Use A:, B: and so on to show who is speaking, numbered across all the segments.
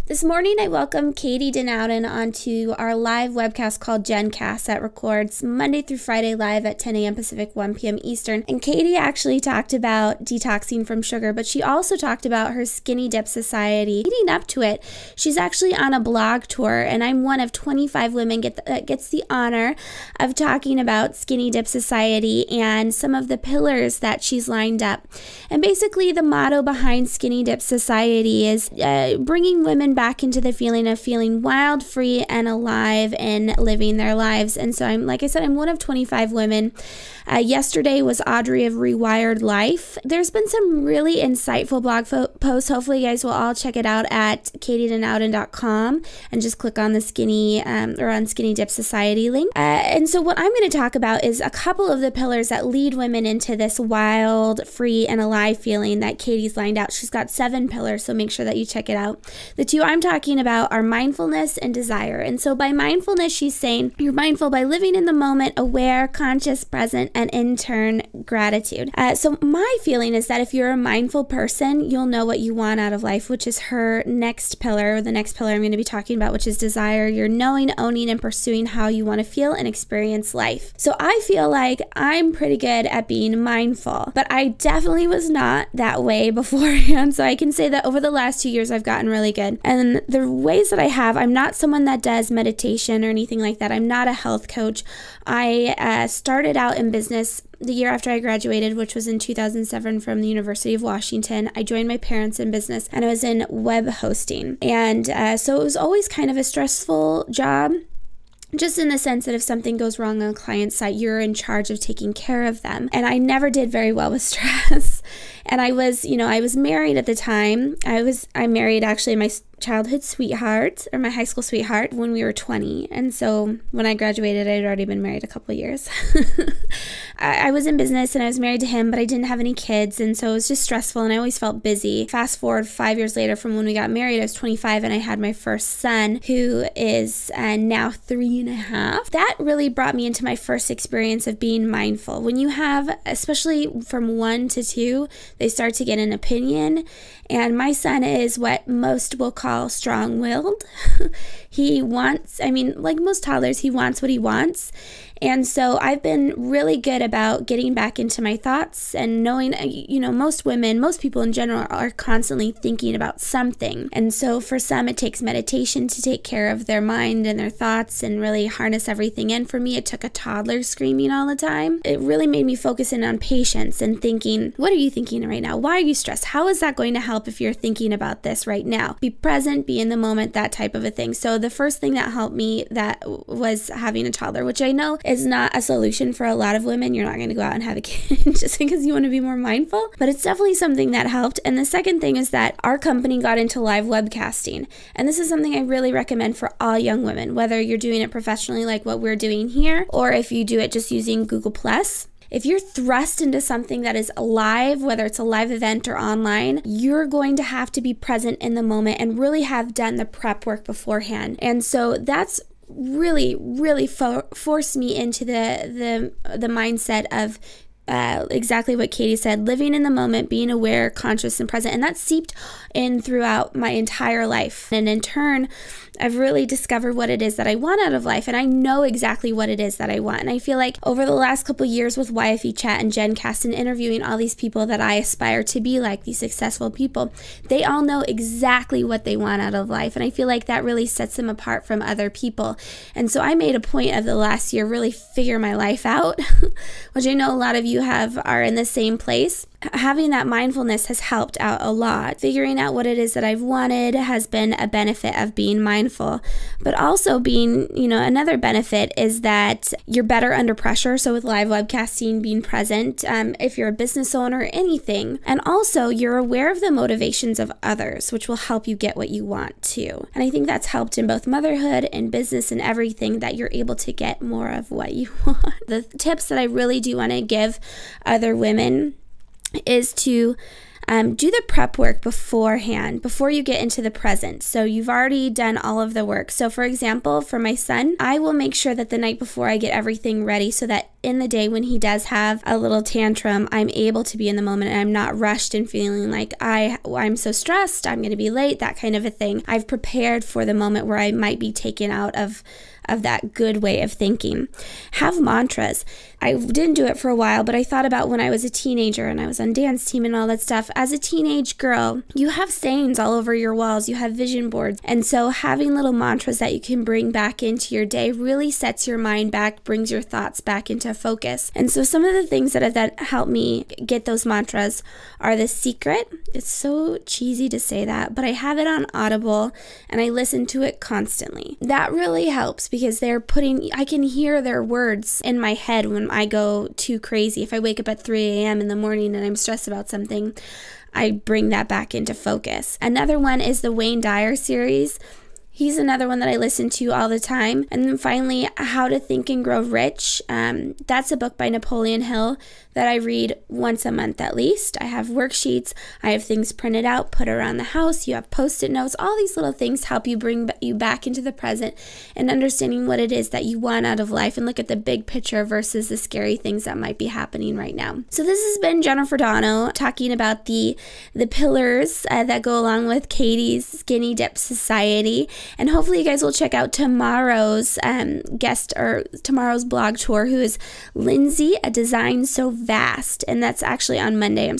A: This morning, I welcomed Katie Donogh onto our live webcast called Jenncast that records Monday through Friday live at 10 a.m. Pacific, 1 p.m. Eastern. And Katie actually talked about detoxing from sugar, but she also talked about her SkinnyDipSociety. Leading up to it, she's actually on a blog tour, and I'm one of 25 women that gets the honor of talking about SkinnyDipSociety and some of the pillars that she's lined up. And basically, the motto behind SkinnyDipSociety is bringing women back into the feeling of feeling wild, free, and alive and living their lives. And so like I said, I'm one of 25 women. Yesterday was Audrey of Rewired Life. There's been some really insightful blog posts. Hopefully you guys will all check it out at katiedonogh.com and just click on the Skinny or on SkinnyDipSociety link. And so what I'm going to talk about is a couple of the pillars that lead women into this wild, free, and alive feeling that Katie's lined out. She's got 7 pillars, so make sure that you check it out. The 2 I'm talking about are mindfulness and desire. And so by mindfulness, she's saying you're mindful by living in the moment, aware, conscious, present, and in turn, gratitude. So my feeling is that if you're a mindful person, you'll know what you want out of life, which is her next pillar, the next pillar I'm going to be talking about, which is desire. You're knowing, owning, and pursuing how you want to feel and experience life. So I feel like I'm pretty good at being mindful, but I definitely was not that way beforehand. So I can say that over the last 2 years, I've gotten really good. And the ways that I have, I'm not someone that does meditation or anything like that. I'm not a health coach. I started out in business the year after I graduated, which was in 2007 from the University of Washington. I joined my parents in business and I was in web hosting. And so it was always kind of a stressful job. Just in the sense that if something goes wrong on a client site, you're in charge of taking care of them. And I never did very well with stress. And I was married at the time. I married actually my childhood sweetheart, or my high school sweetheart, when we were 20. And so when I graduated, I had already been married a couple of years. I was in business and I was married to him, but I didn't have any kids. And so it was just stressful and I always felt busy. Fast forward 5 years later from when we got married, I was 25 and I had my first son, who is now 3.5. That really brought me into my first experience of being mindful. When you have, especially from 1 to 2, they start to get an opinion. And my son is what most will call strong-willed. He wants, like most toddlers, he wants what he wants. And so I've been really good about getting back into my thoughts and knowing, most women, most people in general are constantly thinking about something. And so for some, it takes meditation to take care of their mind and their thoughts and really harness everything in. For me, it took a toddler screaming all the time. It really made me focus in on patience and thinking, what are you thinking right now? Why are you stressed? How is that going to help if you're thinking about this right now? Be present, be in the moment, that type of a thing. So the first thing that helped me that was having a toddler, which I know is not a solution for a lot of women. You're not going to go out and have a kid just because you want to be more mindful, but it's definitely something that helped. And the second thing is that our company got into live webcasting. And this is something I really recommend for all young women, whether you're doing it professionally like what we're doing here, or if you do it just using Google+. If you're thrust into something that is live, whether it's a live event or online, you're going to have to be present in the moment and really have done the prep work beforehand. And so that's really forced me into the mindset of exactly what Katie said, living in the moment, being aware, conscious, and present. And that seeped in throughout my entire life. And in turn, I've really discovered what it is that I want out of life, and I know exactly what it is that I want. And I feel like over the last couple of years with YFE Chat and Jenncast and interviewing all these people that I aspire to be like, these successful people, they all know exactly what they want out of life. And I feel like that really sets them apart from other people. And so I made a point of the last year really figure my life out, which I know a lot of you are in the same place. Having that mindfulness has helped out a lot. Figuring out what it is that I've wanted has been a benefit of being mindful, but also being, another benefit is that you're better under pressure. So with live webcasting, being present, if you're a business owner or anything, and also you're aware of the motivations of others, which will help you get what you want too. And I think that's helped in both motherhood and business and everything, that you're able to get more of what you want. The tips that I really do want to give other women is to do the prep work beforehand, before you get into the present. So you've already done all of the work. So for example, for my son, I will make sure that the night before I get everything ready so that in the day when he does have a little tantrum, I'm able to be in the moment and I'm not rushed and feeling like I'm so stressed, I'm going to be late, that kind of a thing. I've prepared for the moment where I might be taken out of that good way of thinking. Have mantras. I didn't do it for a while, but I thought about when I was a teenager and I was on dance team and all that stuff. As a teenage girl, you have sayings all over your walls. You have vision boards. And so having little mantras that you can bring back into your day really sets your mind back, brings your thoughts back into focus. And so some of the things that helped me get those mantras are The Secret. It's so cheesy to say that, but I have it on Audible and I listen to it constantly. That really helps because I can hear their words in my head when I go too crazy. If I wake up at 3 a.m. in the morning and I'm stressed about something, I bring that back into focus. Another one is the Wayne Dyer series. He's another one that I listen to all the time. And then finally, How to Think and Grow Rich. That's a book by Napoleon Hill that I read once a month at least. I have worksheets. I have things printed out, put around the house. You have Post-it notes. All these little things help you bring you back into the present and understanding what it is that you want out of life and look at the big picture versus the scary things that might be happening right now. So this has been Jennifer Donogh talking about the pillars that go along with Katie's SkinnyDipSociety. And hopefully you guys will check out tomorrow's guest or tomorrow's blog tour, who is Lindsay, A Design So Vast. And that's actually on Monday,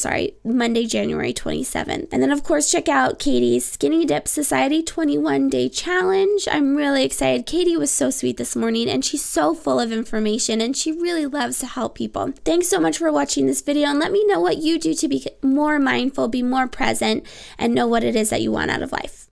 A: Monday, January 27th. And then of course, check out Katie's SkinnyDipSociety 21-day challenge. I'm really excited. Katie was so sweet this morning and she's so full of information and she really loves to help people. Thanks so much for watching this video and let me know what you do to be more mindful, be more present, and know what it is that you want out of life.